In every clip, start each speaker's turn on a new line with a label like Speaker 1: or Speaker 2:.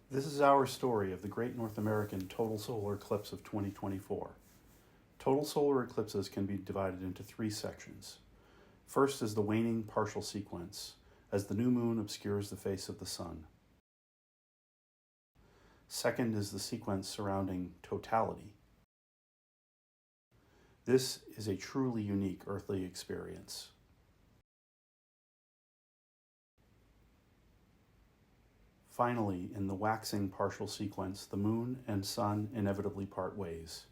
Speaker 1: This is our story of the Great North American Total Solar Eclipse of 2024. Total solar eclipses can be divided into three sections. First is the waning partial sequence, as the new moon obscures the face of the sun. Second is the sequence surrounding totality. This is a truly unique earthly experience. Finally, in the waxing partial sequence, the moon and sun inevitably part ways.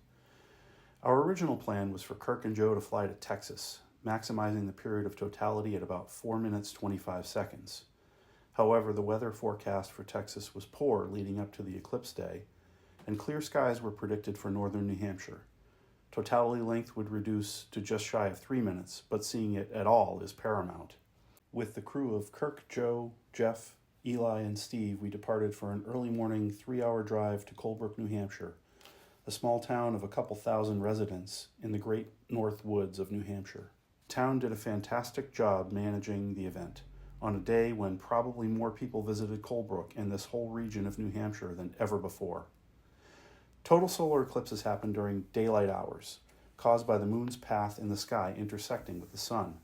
Speaker 1: Our original plan was for Kirk and Joe to fly to Texas, maximizing the period of totality at about 4 minutes 25 seconds. However, the weather forecast for Texas was poor leading up to the eclipse day, and clear skies were predicted for northern New Hampshire. Totality length would reduce to just shy of 3 minutes, but seeing it at all is paramount. With the crew of Kirk, Joe, Jeff, Eli, and Steve, we departed for an early morning 3-hour drive to Colebrook, New Hampshire, a small town of a couple thousand residents in the great north woods of New Hampshire. The town did a fantastic job managing the event on a day when probably more people visited Colebrook and this whole region of New Hampshire than ever before. Total solar eclipses happen during daylight hours, caused by the moon's path in the sky intersecting with the sun.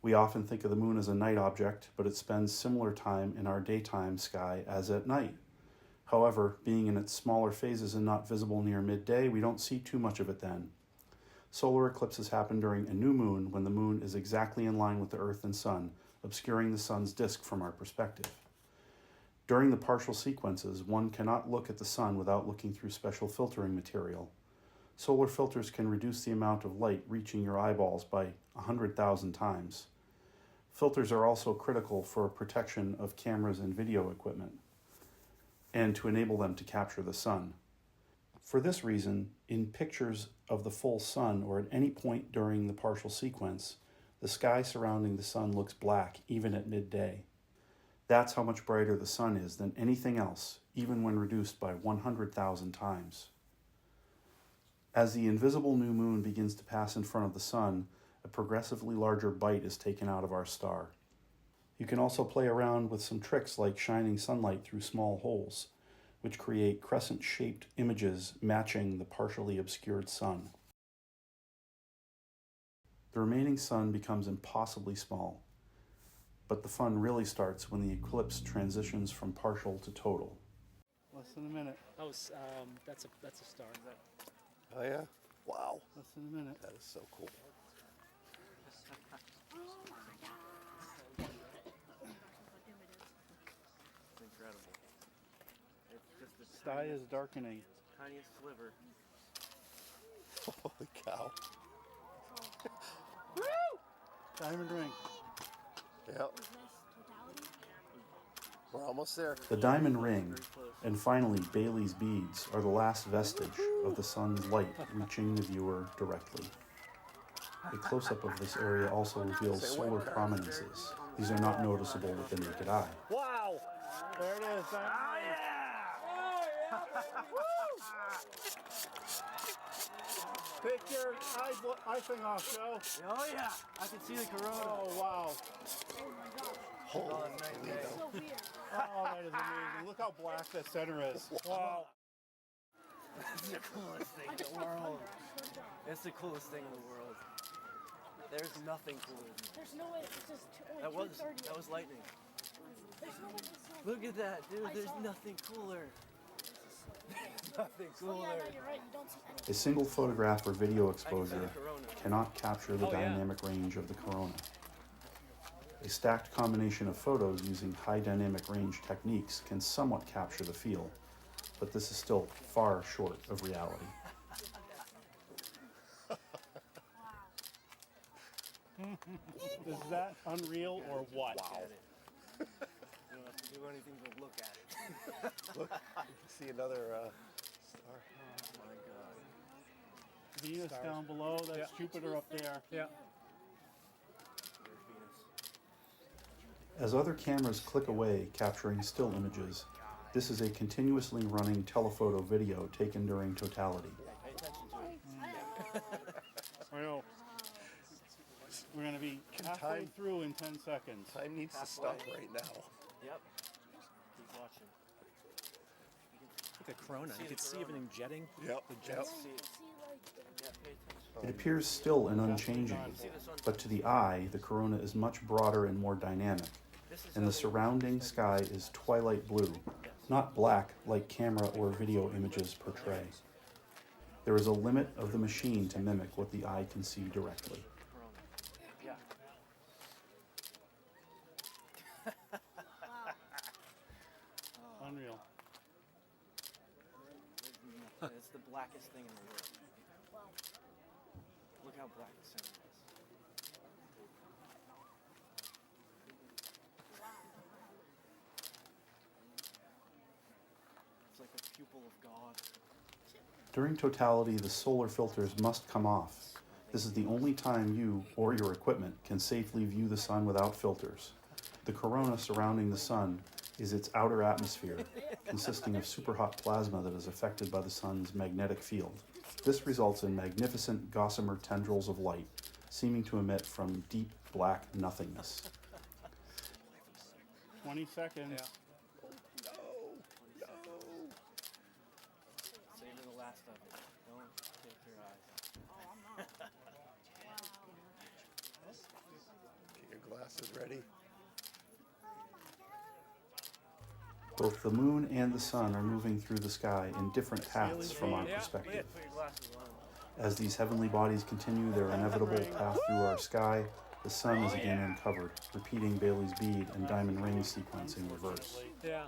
Speaker 1: We often think of the moon as a night object, but it spends similar time in our daytime sky as at night. However, being in its smaller phases and not visible near midday, we don't see too much of it then. Solar eclipses happen during a new moon when the moon is exactly in line with the Earth and Sun, obscuring the sun's disk from our perspective. During the partial sequences, one cannot look at the sun without looking through special filtering material. Solar filters can reduce the amount of light reaching your eyeballs by 100,000 times. Filters are also critical for protection of cameras and video equipment, and to enable them to capture the sun. For this reason, in pictures of the full sun or at any point during the partial sequence, the sky surrounding the sun looks black even at midday. That's how much brighter the sun is than anything else, even when reduced by 100,000 times. As the invisible new moon begins to pass in front of the sun, a progressively larger bite is taken out of our star. You can also play around with some tricks like shining sunlight through small holes, which create crescent-shaped images matching the partially obscured sun. The remaining sun becomes impossibly small, but the fun really starts when the eclipse transitions from partial to total. Less than a minute.
Speaker 2: Oh, that's a star.
Speaker 3: Oh yeah? Wow.
Speaker 1: Less than a minute.
Speaker 3: That is so cool.
Speaker 2: It's incredible. It's just the
Speaker 1: Sky is darkening.
Speaker 2: tiniest sliver.
Speaker 3: Holy cow.
Speaker 1: Diamond ring.
Speaker 3: Yep. We're almost there.
Speaker 1: The diamond ring, and finally Bailey's beads, are the last vestige of the sun's light reaching the viewer directly. A close-up of this area also reveals solar prominences. These are not noticeable with the naked eye.
Speaker 3: Wow!
Speaker 1: There it is.
Speaker 3: Oh yeah!
Speaker 1: Take your eye thing off, Joe.
Speaker 2: Oh yeah! I can see the corona.
Speaker 1: Oh, wow.
Speaker 3: Holy
Speaker 2: Toledo.
Speaker 1: Oh, that is amazing. Look how black the center is. Wow.
Speaker 2: It's the coolest thing in the world. It's the coolest thing in the world. There's nothing cooler than that.
Speaker 4: There's no way. It's just only
Speaker 2: That was lightning.
Speaker 4: There's no way to see.
Speaker 2: Look at that, dude. There's nothing cooler. There's nothing
Speaker 4: Oh,
Speaker 2: cooler.
Speaker 4: yeah, no, you're right. You don't see anything.
Speaker 1: A single photograph or video
Speaker 2: I can see
Speaker 1: exposure
Speaker 2: the corona.
Speaker 1: cannot capture the
Speaker 2: Oh, yeah.
Speaker 1: dynamic range of the corona. A stacked combination of photos using high dynamic range techniques can somewhat capture the feel, but this is still far short of reality. Is that unreal or what?
Speaker 3: Wow.
Speaker 2: You don't have to do anything but look at it.
Speaker 3: Look, you can see another star.
Speaker 2: Oh my god.
Speaker 1: Venus down below, that's Jupiter up there.
Speaker 2: Yeah. There's Venus.
Speaker 1: As other cameras click away capturing still images, this is a continuously running telephoto video taken during totality.
Speaker 2: Pay attention to it.
Speaker 1: Well, we're going to be halfway through in 10 seconds.
Speaker 3: Time needs to stop right now.
Speaker 2: Yep. Keep watching.
Speaker 5: Like a corona. You could see even jetting.
Speaker 3: Yep.
Speaker 5: The
Speaker 3: Yep.
Speaker 5: jets.
Speaker 2: See it. Yeah, pay attention.
Speaker 1: It appears still and unchanging,
Speaker 2: See this one?
Speaker 1: but to the eye, the corona is much broader and more dynamic,
Speaker 2: This is
Speaker 1: and
Speaker 2: how
Speaker 1: the
Speaker 2: they-
Speaker 1: surrounding sky is twilight blue, not black like camera or video images portray. There is a limit of the machine to mimic what the eye can see directly.
Speaker 2: Corona. Yeah.
Speaker 6: Unreal.
Speaker 2: It's the blackest thing in the world. Look how black the center is. It's like a pupil of God.
Speaker 1: During totality, the solar filters must come off. This is the only time you or your equipment can safely view the sun without filters. The corona surrounding the sun is its outer atmosphere, consisting of superhot plasma that is affected by the sun's magnetic field. This results in magnificent gossamer tendrils of light, seeming to emit from deep black nothingness.
Speaker 6: 20 seconds.
Speaker 2: Savor the last of it. Don't take your eyes.
Speaker 3: Get your glasses ready.
Speaker 1: Both the moon and the sun are moving through the sky in different paths from our perspective.
Speaker 2: Put your glasses on.
Speaker 1: As these heavenly bodies continue their inevitable path through our sky, the sun is again uncovered, repeating Bailey's bead and diamond ring sequence in reverse.
Speaker 5: Yeah.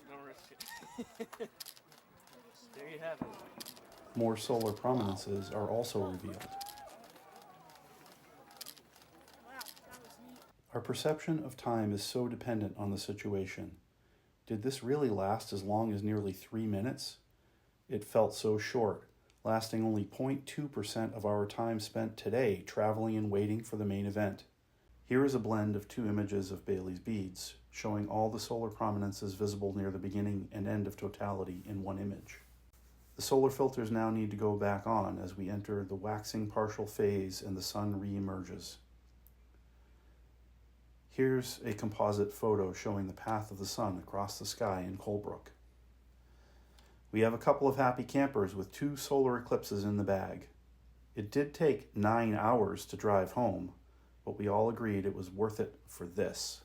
Speaker 2: Don't risk it. There you have it.
Speaker 1: More solar prominences are also revealed. Our perception of time is so dependent on the situation. Did this really last as long as nearly 3 minutes? It felt so short, lasting only 0.2% of our time spent today traveling and waiting for the main event. Here is a blend of 2 images of Bailey's beads, showing all the solar prominences visible near the beginning and end of totality in one image. The solar filters now need to go back on as we enter the waxing partial phase and the sun re-emerges. Here's a composite photo showing the path of the sun across the sky in Colebrook. We have a couple of happy campers with 2 solar eclipses in the bag. It did take 9 hours to drive home, but we all agreed it was worth it for this.